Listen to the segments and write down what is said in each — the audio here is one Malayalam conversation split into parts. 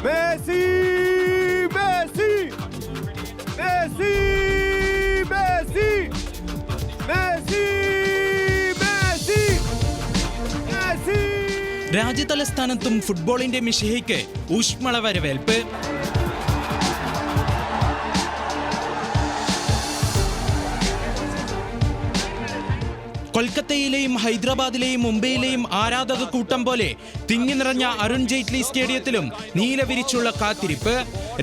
Messi Messi Messi Messi Messi Messi Messi. രാജ്യതലസ്ഥാനത്തും ഫുട്ബോളിന്റെ മിശിഹയ്ക്ക് ഊഷ്മള വരവേൽപ്പ്. കൊൽക്കത്തയിലെയും ഹൈദരാബാദിലെയും മുംബൈയിലെയും ആരാധക കൂട്ടം പോലെ തിങ്ങി നിറഞ്ഞ അരുൺ ജെയ്റ്റ്ലി സ്റ്റേഡിയത്തിലും നീല വിരിച്ചുള്ള കാത്തിരിപ്പ്.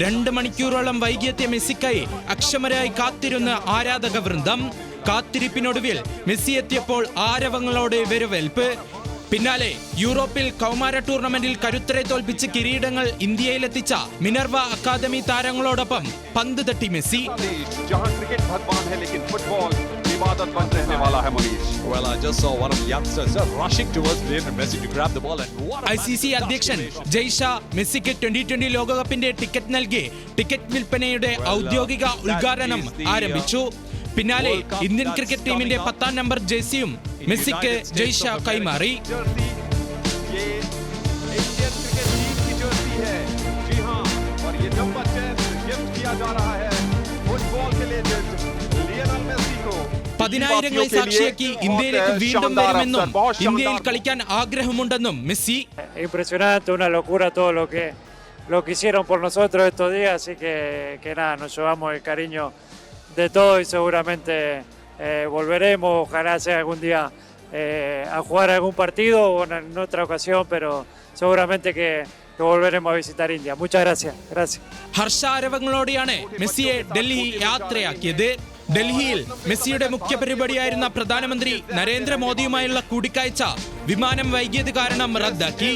2 മണിക്കൂറോളം വൈകിയെത്തിയ മെസ്സിക്കായി അക്ഷമരായി കാത്തിരുന്ന ആരാധക വൃന്ദം. കാത്തിരിപ്പിനൊടുവിൽ മെസ്സി എത്തിയപ്പോൾ ആരവങ്ങളോടെ വരവേൽപ്പ്. പിന്നാലെ യൂറോപ്പിൽ കൗമാര ടൂർണമെന്റിൽ കരുത്തരെ തോൽപ്പിച്ച് കിരീടങ്ങൾ ഇന്ത്യയിലെത്തിച്ച മിനർവ അക്കാദമി താരങ്ങളോടൊപ്പം പന്ത് തട്ടി മെസ്സി. ICC അധ്യക്ഷൻ ജയ്ഷ മെസ്സിക്ക് 2020 ലോകകപ്പിന്റെ ടിക്കറ്റ് നൽകി ടിക്കറ്റ് വിൽപ്പനയുടെ ഔദ്യോഗിക ഉദ്ഘാടനം ആരംഭിച്ചു. പിന്നാലെ ഇന്ത്യൻ ക്രിക്കറ്റ് ടീമിന്റെ 10ാം നമ്പർ ജേഴ്സിയും മെസ്സിക്ക് ജയ്ഷ കൈമാറി. പതിനായിരങ്ങളെ സാക്ഷിയാക്കി ഇന്ത്യയിലേക്ക് വീണ്ടും വരുമെന്നും ഇന്ത്യയിൽ കളിക്കാൻ ആഗ്രഹമുണ്ടെന്നും Messi. Impresionante, una locura todo lo que hicieron por nosotros estos días, así que nada, nos llevamos el cariño de todo y seguramente volveremos, ojalá sea algún día a jugar algún partido o en otra ocasión, pero seguramente que volveremos a visitar India. Muchas gracias. Gracias. ഹർഷാരവങ്ങളോടെയാണ് മെസ്സിയെ ഡൽഹി യാത്രയാക്കിയത്. ഡൽഹിയിൽ മെസ്സിയുടെ മുഖ്യ പരിപാടിയായിരുന്ന പ്രധാനമന്ത്രി നരേന്ദ്രമോദിയുമായുള്ള കൂടിക്കാഴ്ച വിമാനം വൈകിയത് കാരണം റദ്ദാക്കി.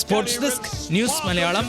Sports desk news Malayalam.